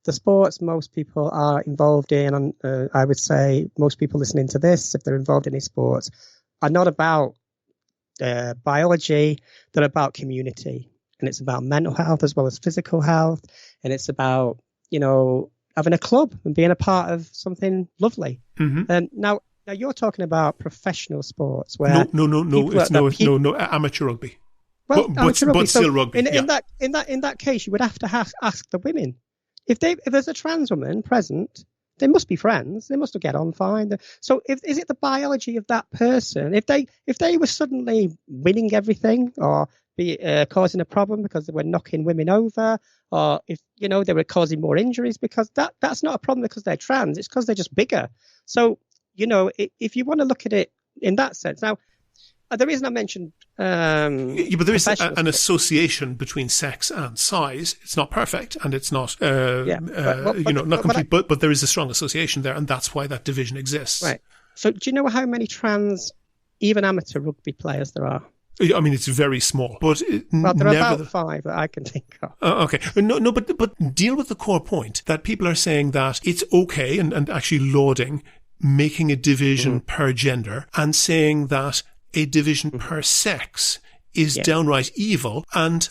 the sports most people are involved in, and I would say most people listening to this, if they're involved in these sports, are not about biology, they're about community. And it's about mental health as well as physical health. And it's about, having a club and being a part of something lovely. And now you're talking about professional sports where no, amateur rugby. Well, but still rugby. In that case, you would have to ask the women. If there's a trans woman present, they must be friends. They must get on fine. So is it the biology of that person? If they were suddenly winning everything or be causing a problem because they were knocking women over, or if they were causing more injuries, because that's not a problem because they're trans. It's because they're just bigger. So if you want to look at it in that sense. Now, the reason I mentioned but there is an association between sex and size. It's not perfect, and it's not not complete, but there is a strong association there, and that's why that division exists. Right. So, do you know how many trans, even amateur rugby players there are? I mean, it's very small, but there are about 5 that I can think of. Okay, no, but deal with the core point that people are saying that it's okay and actually lauding making a division per gender and saying that a division per sex is downright evil, and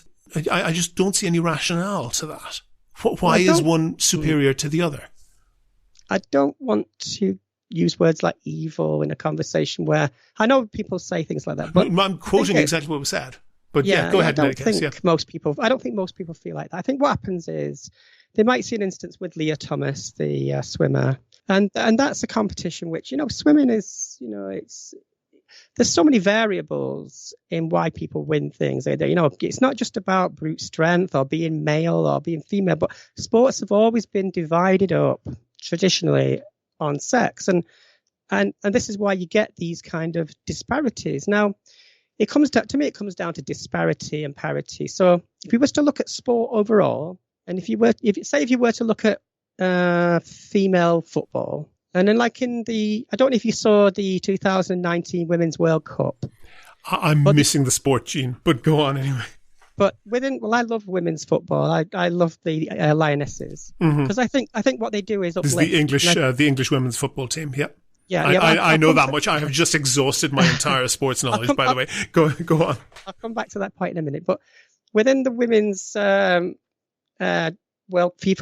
I just don't see any rationale to that. Why is one superior to the other? I don't want to use words like evil in a conversation where I know people say things like that, but I'm quoting exactly what was said. But go ahead. I don't think most people feel like that. I think what happens is they might see an instance with Leah Thomas, the swimmer, and that's a competition which swimming is there's so many variables in why people win things. It's not just about brute strength or being male or being female, but sports have always been divided up traditionally on sex, and this is why you get these kind of disparities. Now, it comes down to disparity and parity. So, if you were to look at sport overall, and if you were to look at female football. And then, I don't know if you saw the 2019 Women's World Cup. I'm missing the sport, Gene, but go on anyway. But I love women's football. I love the Lionesses because I think what they do is uplift. This is the English women's football team. Yeah. Yeah. I know that much. I have just exhausted my entire sports knowledge. By the way, go on. I'll come back to that point in a minute. But within the women's FIFA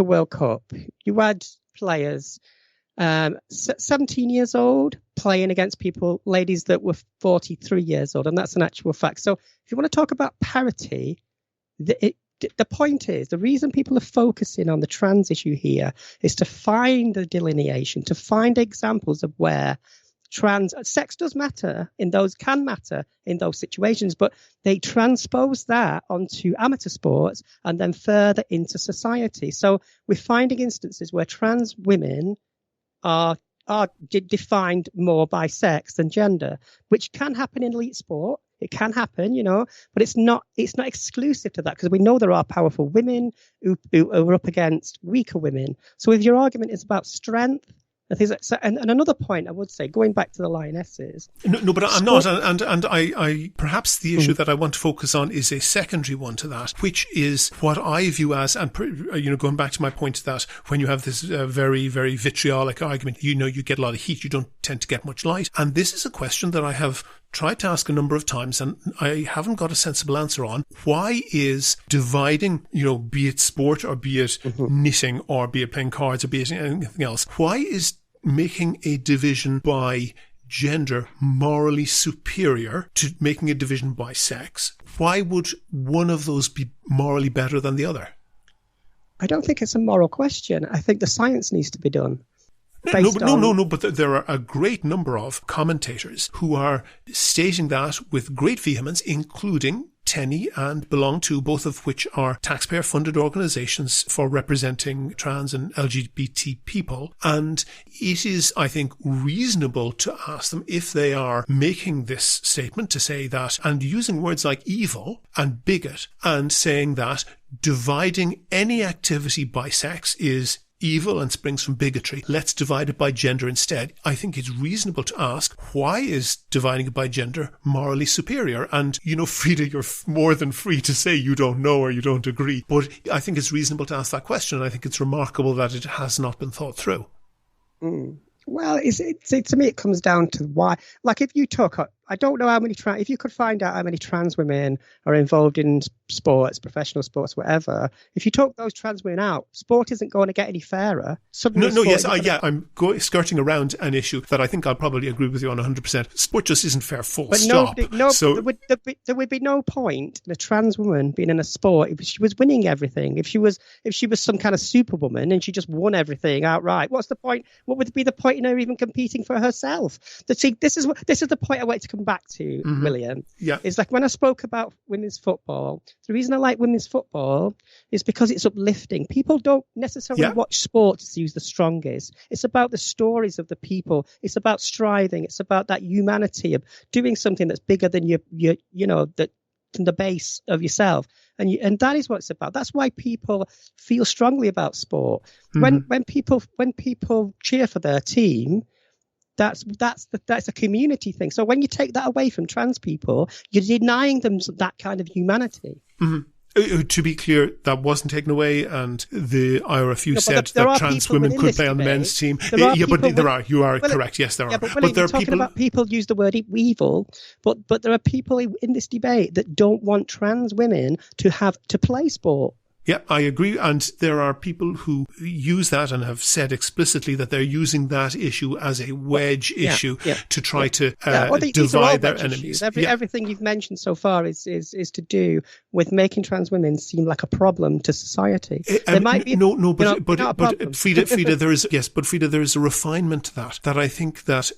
World Cup, you had players. 17 years old playing against ladies that were 43 years old, and that's an actual fact. So if you want to talk about parity, the point is, the reason people are focusing on the trans issue here is to find the delineation, to find examples of where sex does matter can matter in those situations, but they transpose that onto amateur sports and then further into society. So we're finding instances where trans women are defined more by sex than gender, which can happen in elite sport. It can happen, but it's not exclusive to that, because we know there are powerful women who are up against weaker women. So if your argument is about strength, and another point I would say, going back to the Lionesses. No, but I'm not. And I perhaps the issue that I want to focus on is a secondary one to that, which is what I view as, and going back to my point that when you have this very, very vitriolic argument, you get a lot of heat, you don't tend to get much light. And this is a question that I have tried to ask a number of times, and I haven't got a sensible answer on. Why is dividing, be it sport or be it knitting or be it playing cards or be it anything else, why is making a division by gender morally superior to making a division by sex? Why would one of those be morally better than the other? I don't think it's a moral question. I think the science needs to be done. No, but there are a great number of commentators who are stating that with great vehemence, including TENI and Belong To, both of which are taxpayer-funded organizations for representing trans and LGBT people. And it is, I think, reasonable to ask them if they are making this statement to say that, and using words like evil and bigot, and saying that dividing any activity by sex is evil and springs from bigotry. Let's divide it by gender instead. I think it's reasonable to ask, why is dividing it by gender morally superior? And, Frida, you're more than free to say you don't know or you don't agree. But I think it's reasonable to ask that question. And I think it's remarkable that it has not been thought through. Well, to me, it comes down to why. Like, if you took, I don't know how many if you could find out how many trans women are involved in sports, professional sports, whatever. If you took those trans women out, sport isn't going to get any fairer. I'm skirting around an issue that I think I'll probably agree with you on 100%. Sport just isn't fair, full stop. There would be no point in a trans woman being in a sport if she was winning everything. If she was some kind of superwoman and she just won everything outright, what's the point? What would be the point in her even competing for herself? This is the point I want to come back to, William, Yeah. is like when I spoke about women's football, the reason I like women's football is because it's uplifting. People don't necessarily watch sport to see who's the strongest. It's about the stories of the people. It's about striving. It's about that humanity of doing something that's bigger than than the base of yourself. And that is what it's about. That's why people feel strongly about sport. When people cheer for their team, that's a community thing. So when you take that away from trans people, you're denying them that kind of humanity. To be clear, that wasn't taken away, and the IRFU said that trans women could play on the men's team. You are correct. Yes, there are. But there are talking about people use the word evil, but there are people in this debate that don't want trans women to play sport. Yeah, I agree. And there are people who use that and have said explicitly that they're using that issue as a wedge issue to try to divide their enemies. Everything you've mentioned so far is to do with making trans women seem like a problem to society. There might be but Frida, there is a refinement to that I think that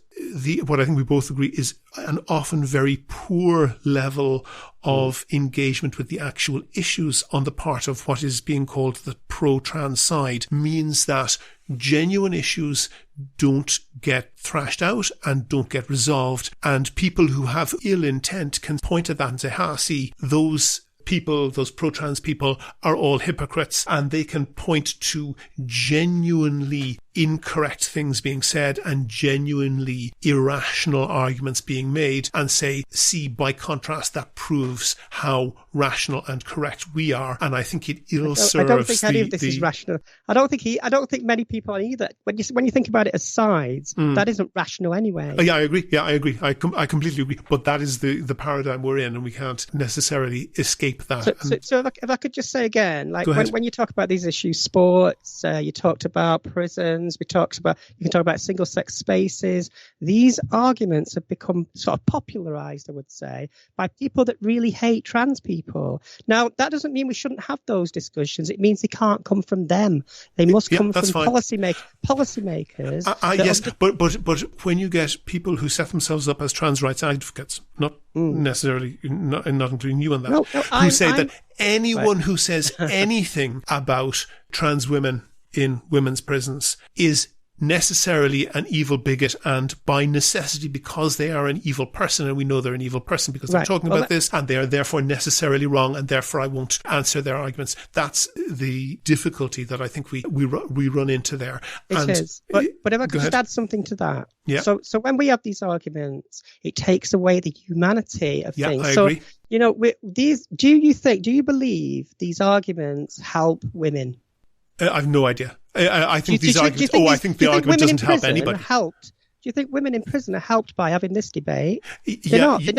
what I think we both agree is an often very poor level of engagement with the actual issues on the part of what is being called the pro-trans side means that genuine issues don't get thrashed out and don't get resolved, and people who have ill intent can point at that and say, see, those people, those pro-trans people are all hypocrites, and they can point to genuinely incorrect things being said and genuinely irrational arguments being made and say, see, by contrast, that proves how rational and correct we are. And I think it ill serves. I don't think any of this is rational. I don't think many people are either. When you think about it as sides, that isn't rational anyway. I agree. I completely agree. But that is the paradigm we're in, and we can't necessarily escape that. So if I could just say again, like when you talk about these issues, sports, you talked about prisons, you can talk about single-sex spaces. These arguments have become sort of popularized, I would say, by people that really hate trans people. Now, that doesn't mean we shouldn't have those discussions. It means they can't come from them. They must come from policymakers. Yes, but when you get people who set themselves up as trans rights advocates, not necessarily, not including you on that, who say that anyone who says anything about trans women in women's prisons is necessarily an evil bigot, and by necessity, because they are an evil person, and we know they're an evil person because they're talking about this, and they are therefore necessarily wrong, and therefore I won't answer their arguments. That's the difficulty that I think we run into there. It is. But if I could just add something to that. Yeah. So when we have these arguments, it takes away the humanity of things. I agree. Do you believe these arguments help women? I have no idea. I think these arguments. I think the argument doesn't help anybody. Do you think women in prison are helped by having this debate? They're not. They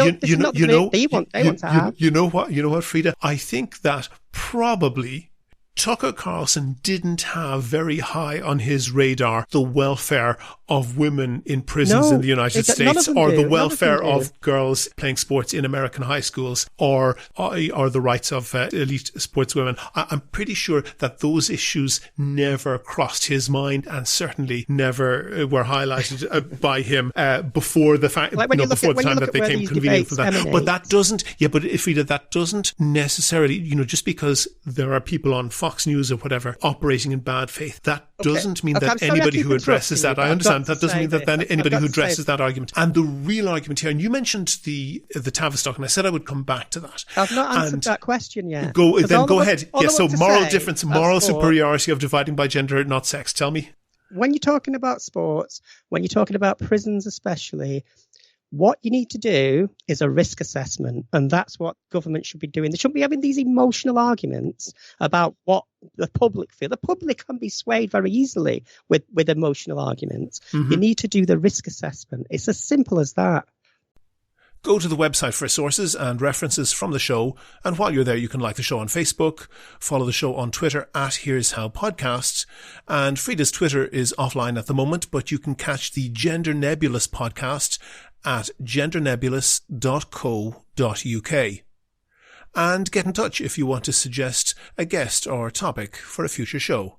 want to have. You know what, Frida? I think that probably Tucker Carlson didn't have very high on his radar the welfare of women in prisons in the United States, or the welfare of girls playing sports in American high schools, or the rights of elite sportswomen. I'm pretty sure that those issues never crossed his mind, and certainly never were highlighted by him before the fact, before the time that they came convenient for that. But that doesn't, Frida, that doesn't necessarily, just because there are people on Fox News or whatever operating in bad faith, that doesn't mean that anybody who addresses that, I understand, that doesn't mean that anybody who addresses that argument. And the real argument here, and you mentioned the Tavistock, and I said I would come back to that. I've not answered that question yet. Go ahead. Yes, so moral difference, moral superiority of dividing by gender, not sex. Tell me. When you're talking about sports, when you're talking about prisons especially, what you need to do is a risk assessment, and that's what government should be doing. They shouldn't be having these emotional arguments about what the public feel. The public can be swayed very easily with emotional arguments. You need to do the risk assessment. It's as simple as that. Go to the website for sources and references from the show, and while you're there, you can like the show on Facebook, follow the show on Twitter Here's How Podcasts, and Frida's Twitter is offline at the moment, but you can catch the Gender Nebulous podcast at gendernebulous.co.uk. And get in touch if you want to suggest a guest or topic for a future show.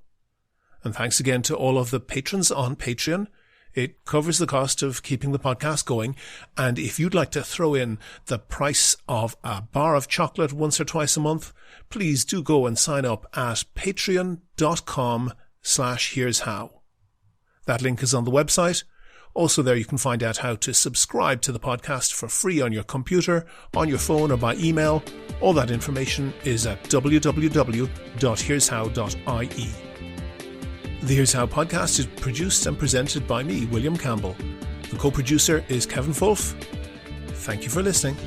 And thanks again to all of the patrons on Patreon. It covers the cost of keeping the podcast going. And if you'd like to throw in the price of a bar of chocolate once or twice a month, please do go and sign up at patreon.com/here'show. That link is on the website. Also there you can find out how to subscribe to the podcast for free on your computer, on your phone or by email. All that information is at www.here'show.ie. The Here's How podcast is produced and presented by me, William Campbell. The co-producer is Kevin Fulf. Thank you for listening.